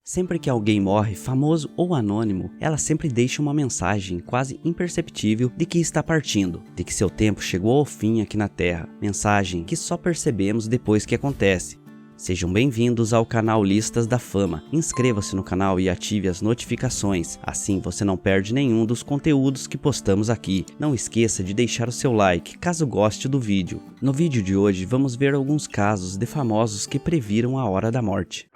Sempre que alguém morre, famoso ou anônimo, ela sempre deixa uma mensagem quase imperceptível de que está partindo, de que seu tempo chegou ao fim aqui na Terra, mensagem que só percebemos depois que acontece. Sejam bem-vindos ao canal Listas da Fama. Inscreva-se no canal e ative as notificações, assim você não perde nenhum dos conteúdos que postamos aqui. Não esqueça de deixar o seu like, caso goste do vídeo. No vídeo de hoje vamos ver alguns casos de famosos que previram a hora da morte.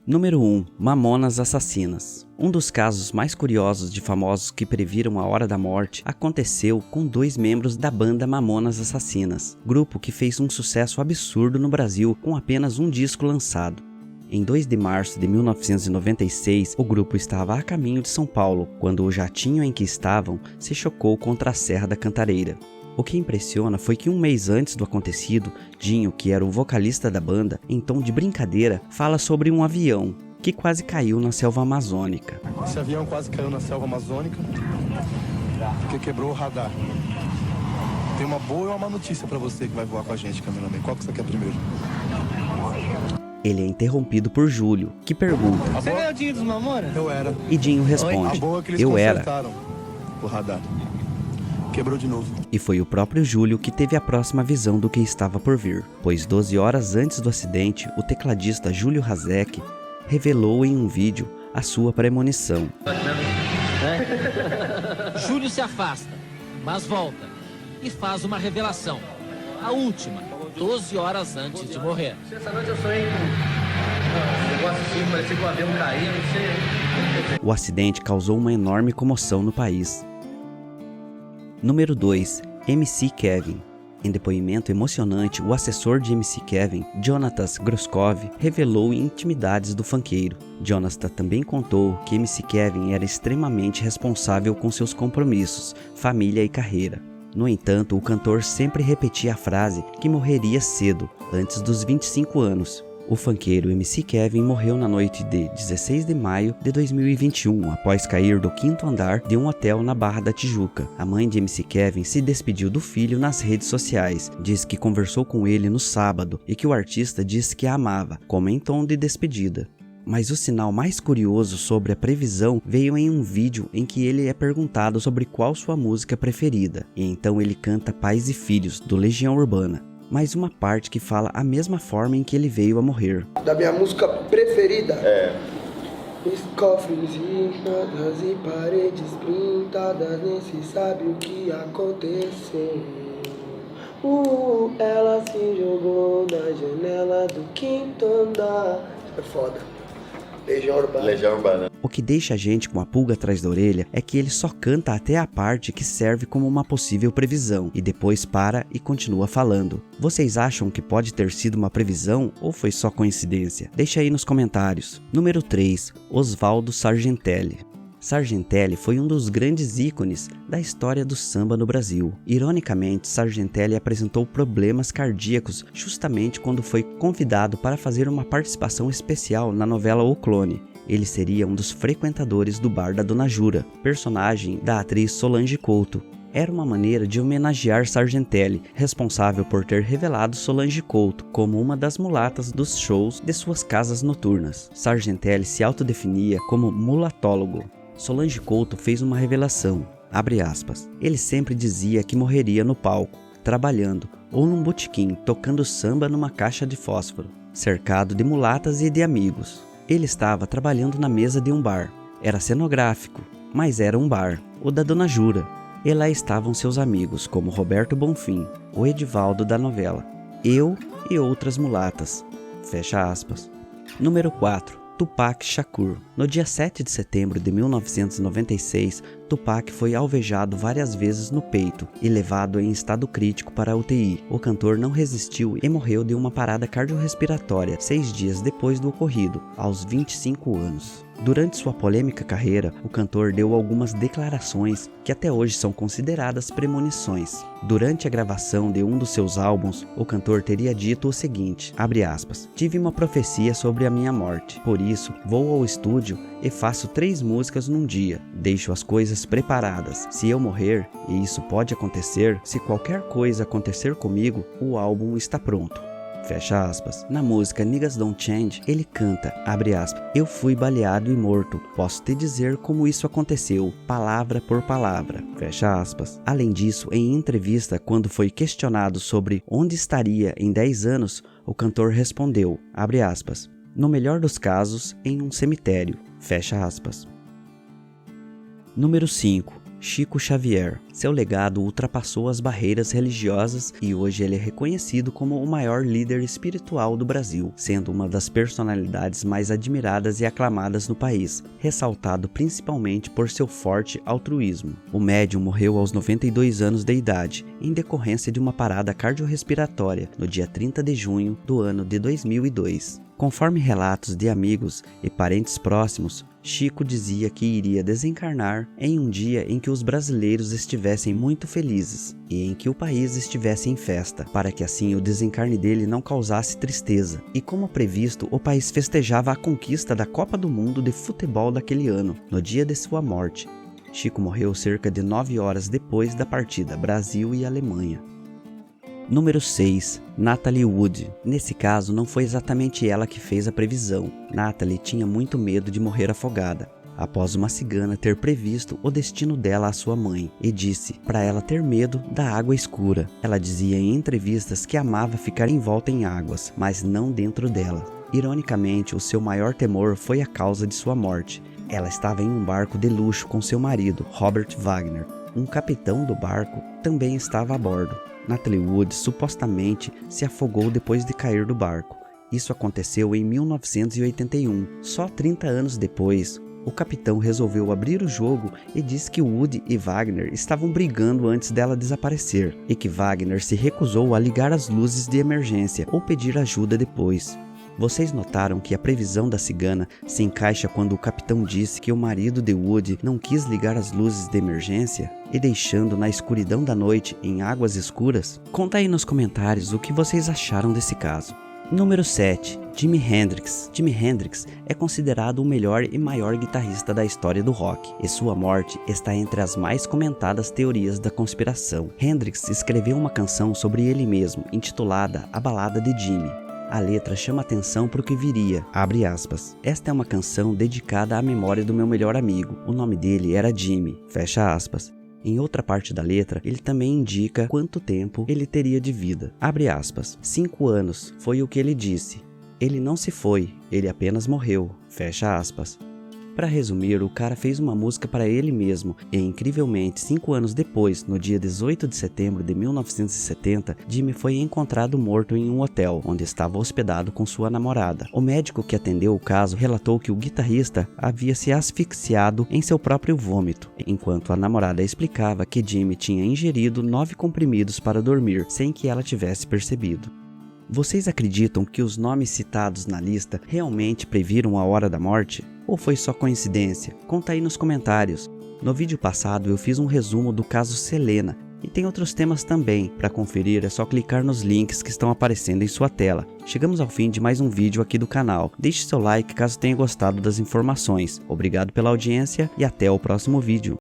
Número 1. Mamonas Assassinas. Um dos casos mais curiosos de famosos que previram a hora da morte aconteceu com dois membros da banda Mamonas Assassinas, grupo que fez um sucesso absurdo no Brasil com apenas um disco lançado. Em 2 de março de 1996, o grupo estava a caminho de São Paulo, quando o jatinho em que estavam se chocou contra a Serra da Cantareira. O que impressiona foi que um mês antes do acontecido, Dinho, que era o vocalista da banda, em tom de brincadeira, fala sobre um avião que quase caiu na selva amazônica. Esse avião quase caiu na selva amazônica porque quebrou o radar. Tem uma boa e uma má notícia pra você que vai voar com a gente, cameraman. Qual que você quer primeiro? Ele é interrompido por Júlio, que pergunta: Você ganhou o dinheiro dos Mamonas? Eu era. E Dinho responde: A boa é que eles eu era. consertaram o radar. Quebrou de novo. E foi o próprio Júlio que teve a próxima visão do que estava por vir, pois 12 horas antes do acidente, o tecladista Júlio Hazek revelou em um vídeo a sua premonição. Júlio se afasta, mas volta e faz uma revelação, a última, 12 horas antes de morrer. Essa noite eu sonhei com um negócio assim, parecia que o avião caía, não sei. O acidente causou uma enorme comoção no país. Número 2. MC Kevin. Em depoimento emocionante, o assessor de MC Kevin, Jonatas Groskov, revelou intimidades do funkeiro. Jonatas também contou que MC Kevin era extremamente responsável com seus compromissos, família e carreira. No entanto, o cantor sempre repetia a frase que morreria cedo, antes dos 25 anos. O funkeiro MC Kevin morreu na noite de 16 de maio de 2021, após cair do 5º andar de um hotel na Barra da Tijuca. A mãe de MC Kevin se despediu do filho nas redes sociais, diz que conversou com ele no sábado e que o artista disse que a amava, como em tom de despedida. Mas o sinal mais curioso sobre a previsão veio em um vídeo em que ele é perguntado sobre qual sua música preferida, e então ele canta Pais e Filhos, do Legião Urbana. Mais uma parte que fala a mesma forma em que ele veio a morrer. Da minha música preferida. Os cofres entradas e paredes pintadas, nem se sabe o que aconteceu. Ela se jogou na janela do 5º andar. É foda. Legião Urbana. O que deixa a gente com a pulga atrás da orelha é que ele só canta até a parte que serve como uma possível previsão e depois para e continua falando. Vocês acham que pode ter sido uma previsão ou foi só coincidência? Deixa aí nos comentários. Número 3. Oswaldo Sargentelli. Sargentelli foi um dos grandes ícones da história do samba no Brasil. Ironicamente, Sargentelli apresentou problemas cardíacos justamente quando foi convidado para fazer uma participação especial na novela O Clone. Ele seria um dos frequentadores do bar da Dona Jura, personagem da atriz Solange Couto. Era uma maneira de homenagear Sargentelli, responsável por ter revelado Solange Couto como uma das mulatas dos shows de suas casas noturnas. Sargentelli se autodefinia como mulatólogo. Solange Couto fez uma revelação, abre aspas, ele sempre dizia que morreria no palco, trabalhando, ou num botequim, tocando samba numa caixa de fósforo, cercado de mulatas e de amigos. Ele estava trabalhando na mesa de um bar, era cenográfico, mas era um bar, o da Dona Jura, e lá estavam seus amigos, como Roberto Bonfim, o Edivaldo da novela, eu e outras mulatas, fecha aspas. Número 4. Tupac Shakur. No dia 7 de setembro de 1996, Tupac foi alvejado várias vezes no peito e levado em estado crítico para a UTI. O cantor não resistiu e morreu de uma parada cardiorrespiratória 6 dias depois do ocorrido, aos 25 anos. Durante sua polêmica carreira, o cantor deu algumas declarações que até hoje são consideradas premonições. Durante a gravação de um dos seus álbuns, o cantor teria dito o seguinte, abre aspas, tive uma profecia sobre a minha morte, por isso vou ao estúdio e faço 3 músicas num dia, deixo as coisas preparadas, se eu morrer, e isso pode acontecer, se qualquer coisa acontecer comigo, o álbum está pronto. fecha aspas. Na música Niggas Don't Change, ele canta, abre aspas, eu fui baleado e morto, posso te dizer como isso aconteceu, palavra por palavra, fecha aspas. Além disso, em entrevista, quando foi questionado sobre onde estaria em 10 anos, o cantor respondeu, abre aspas, no melhor dos casos, em um cemitério, fecha aspas. Número 5. Chico Xavier. Seu legado ultrapassou as barreiras religiosas e hoje ele é reconhecido como o maior líder espiritual do Brasil, sendo uma das personalidades mais admiradas e aclamadas no país, ressaltado principalmente por seu forte altruísmo. O médium morreu aos 92 anos de idade, em decorrência de uma parada cardiorrespiratória, no dia 30 de junho do ano de 2002. Conforme relatos de amigos e parentes próximos, Chico dizia que iria desencarnar em um dia em que os brasileiros estivessem muito felizes e em que o país estivesse em festa, para que assim o desencarne dele não causasse tristeza. E como previsto, o país festejava a conquista da Copa do Mundo de futebol daquele ano, no dia de sua morte. Chico morreu cerca de 9 horas depois da partida Brasil e Alemanha. Número 6. Natalie Wood. Nesse caso, não foi exatamente ela que fez a previsão. Natalie tinha muito medo de morrer afogada, após uma cigana ter previsto o destino dela à sua mãe, e disse para ela ter medo da água escura. Ela dizia em entrevistas que amava ficar envolta em águas, mas não dentro dela. Ironicamente, o seu maior temor foi a causa de sua morte. Ela estava em um barco de luxo com seu marido, Robert Wagner. Um capitão do barco também estava a bordo. Natalie Wood supostamente se afogou depois de cair do barco. Isso aconteceu em 1981. Só 30 anos depois, o capitão resolveu abrir o jogo e disse que Wood e Wagner estavam brigando antes dela desaparecer, e que Wagner se recusou a ligar as luzes de emergência ou pedir ajuda depois. Vocês notaram que a previsão da cigana se encaixa quando o capitão disse que o marido de Wood não quis ligar as luzes de emergência e deixando na escuridão da noite em águas escuras? Conta aí nos comentários o que vocês acharam desse caso. Número 7. Jimi Hendrix. Jimi Hendrix é considerado o melhor e maior guitarrista da história do rock, e sua morte está entre as mais comentadas teorias da conspiração. Hendrix escreveu uma canção sobre ele mesmo, intitulada A Balada de Jimi. A letra chama atenção para o que viria, abre aspas. Esta é uma canção dedicada à memória do meu melhor amigo. O nome dele era Jimi, fecha aspas. Em outra parte da letra, ele também indica quanto tempo ele teria de vida. Abre aspas. 5 anos, foi o que ele disse. Ele não se foi, ele apenas morreu, fecha aspas. Para resumir, o cara fez uma música para ele mesmo e, incrivelmente, 5 anos depois, no dia 18 de setembro de 1970, Jimi foi encontrado morto em um hotel, onde estava hospedado com sua namorada. O médico que atendeu o caso relatou que o guitarrista havia se asfixiado em seu próprio vômito, enquanto a namorada explicava que Jimi tinha ingerido 9 comprimidos para dormir, sem que ela tivesse percebido. Vocês acreditam que os nomes citados na lista realmente previram a hora da morte? Ou foi só coincidência? Conta aí nos comentários. No vídeo passado eu fiz um resumo do caso Selena e tem outros temas também. Para conferir é só clicar nos links que estão aparecendo em sua tela. Chegamos ao fim de mais um vídeo aqui do canal. Deixe seu like caso tenha gostado das informações. Obrigado pela audiência e até o próximo vídeo.